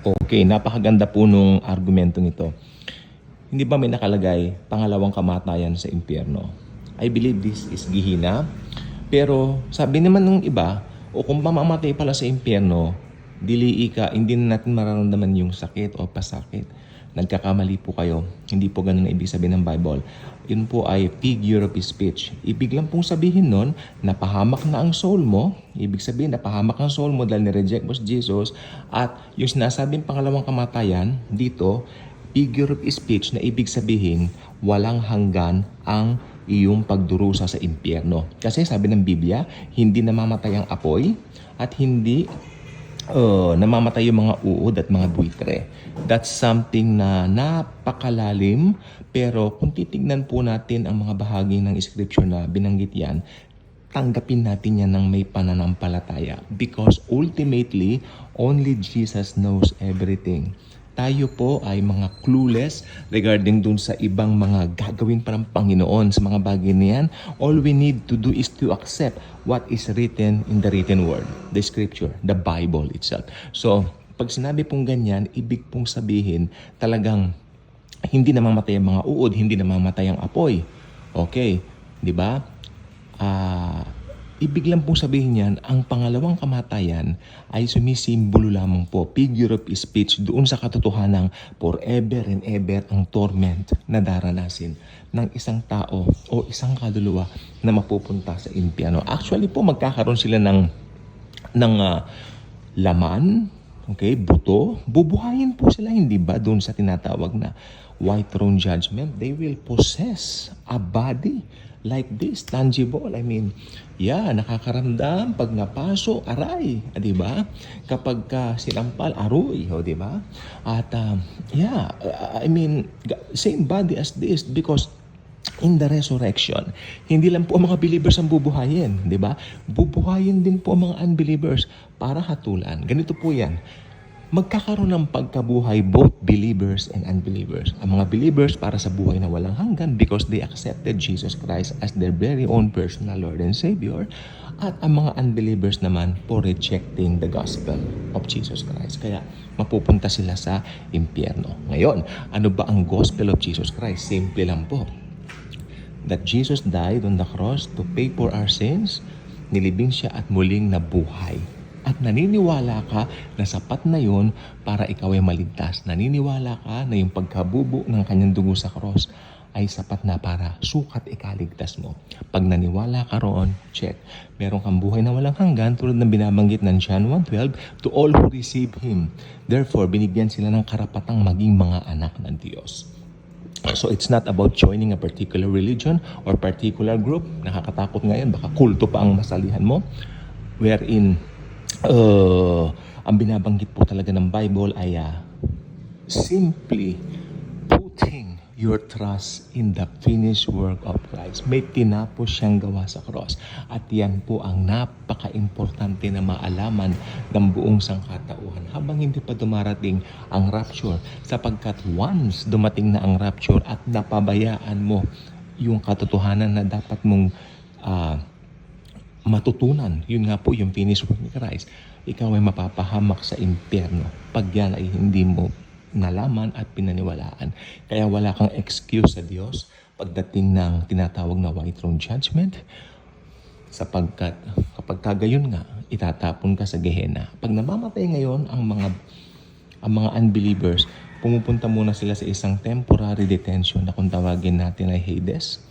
Okay, napakaganda po nung argumentong ito. Hindi ba may nakalagay, pangalawang kamatayan sa impyerno? I believe this is Gehenna. Pero sabi naman ng iba, o kung mamamatay pala sa impyerno, dili ka, hindi na natin mararamdaman yung sakit o pasakit. Nagkakamali po kayo. Hindi po ganun ang ibig sabihin ng Bible. Yun po ay figure of speech. Ibig lang pong sabihin nun, napahamak na ang soul mo. Ibig sabihin, napahamak ang soul mo dahil nireject mo si Jesus. At yung sinasabing pangalawang kamatayan, dito, figure of speech na ibig sabihin, walang hanggan ang iyong pagdurusa sa impyerno. Kasi sabi ng Biblia, hindi namamatay ang apoy at hindi namamatay yung mga uod at mga buitre. That's something na napakalalim, pero kung titignan po natin ang mga bahagi ng scripture na binanggit yan, tanggapin natin yan ng may pananampalataya because ultimately, only Jesus knows everything. Tayo po ay mga clueless regarding dun sa ibang mga gagawin pa ng Panginoon sa mga bagay na yan. All we need to do is to accept what is written in the written word, the scripture, the Bible itself. So, pag sinabi pong ganyan, ibig pong sabihin talagang hindi namamatay ang mga uod, hindi namamatay ang apoy. Okay, di ba? Ibig lang pong sabihin yan, ang pangalawang kamatayan ay sumisimbolo lamang po, figure of speech, doon sa katotohanang forever and ever ang torment na daranasin ng isang tao o isang kaluluwa na mapupunta sa impyerno. Actually po, magkakaroon sila ng laman, okay, buto, bubuhayin po sila, hindi ba, doon sa tinatawag na white throne judgment. They will possess a body like this, tangible. I mean, nakakaramdam pag napaso, aray, di ba? Kapag sinampal, aroy, di ba? At I mean, same body as this because in the resurrection, hindi lang po ang mga believers ang bubuhayin, di ba? Bubuhayin din po ang mga unbelievers para hatulan. Ganito po yan. Magkakaroon ng pagkabuhay both believers and unbelievers. Ang mga believers para sa buhay na walang hanggan because they accepted Jesus Christ as their very own personal Lord and Savior. At ang mga unbelievers naman for rejecting the gospel of Jesus Christ. Kaya mapupunta sila sa impyerno. Ngayon, ano ba ang gospel of Jesus Christ? Simple lang po. That Jesus died on the cross to pay for our sins. Nilibing siya at muling nabuhay. At naniniwala ka na sapat na yun para ikaw ay maligtas. Naniniwala ka na yung pagkabubo ng kanyang dugo sa cross ay sapat na para sukat ikaligtas mo. Pag naniwala ka roon, check. Meron kang buhay na walang hanggan tulad ng binabanggit ng John 1:12, to all who receive Him. Therefore, binigyan sila ng karapatang maging mga anak ng Diyos. So it's not about joining a particular religion or particular group. Nakakatakot ngayon, baka kulto pa ang masalihan mo. Wherein ang binabanggit po talaga ng Bible ay simply putting your trust in the finished work of Christ. May tinapos siyang gawa sa cross. At yan po ang napaka-importante na maalaman ng buong sangkatauhan habang hindi pa dumarating ang rapture. Sapagkat once dumating na ang rapture at napabayaan mo yung katotohanan na dapat mong matutunan, yun nga po yung finished work ni Christ, ikaw ay mapapahamak sa impyerno pag yan ay hindi mo nalaman at pinaniwalaan. Kaya wala kang excuse sa Diyos pagdating ng tinatawag na white throne judgment, sapagkat kapag kagayon nga, itatapon ka sa Gehenna. Pag namamatay ngayon ang mga unbelievers, pumupunta muna sila sa isang temporary detention na kung tawagin natin ay Hades.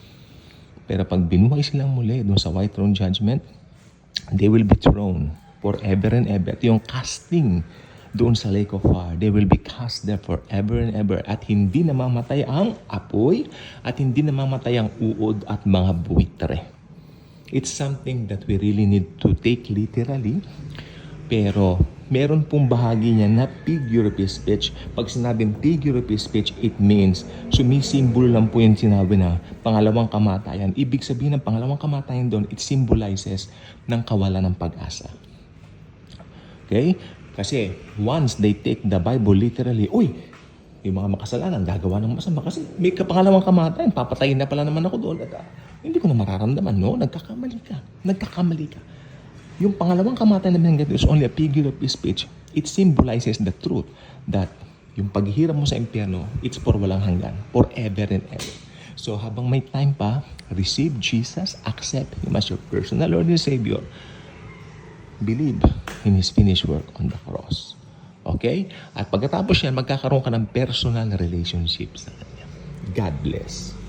Pero pag binuhay silang muli doon sa white throne judgment, they will be thrown forever and ever. At yung casting doon sa lake of fire, they will be cast there forever and ever. At hindi namamatay ang apoy at hindi namamatay ang uod at mga buitre. It's something that we really need to take literally. Pero meron pong bahagi niya na figure of speech. Pag sinabing figure of speech, it means sumisimbolo lang po yung sinabi na pangalawang kamatayan. Ibig sabihin ng pangalawang kamatayan doon, it symbolizes ng kawalan ng pag-asa. Okay? Kasi once they take the Bible literally, yung mga makasalanan, gagawa ng masama. Kasi may pangalawang kamatayan, papatayin na pala naman ako doon. At hindi ko na mararamdaman, no? Nagkakamali ka. Yung pangalawang kamatayan na binanggit is only a figure of speech it symbolizes the truth that yung paghihirap mo sa impyerno, it's for walang hanggan, forever and ever. So habang may time pa, receive Jesus, accept Him as your personal Lord and Savior. Believe in His finished work on the cross. Okay? At pagkatapos yan, magkakaroon ka ng personal relationship sa Kanya. God bless.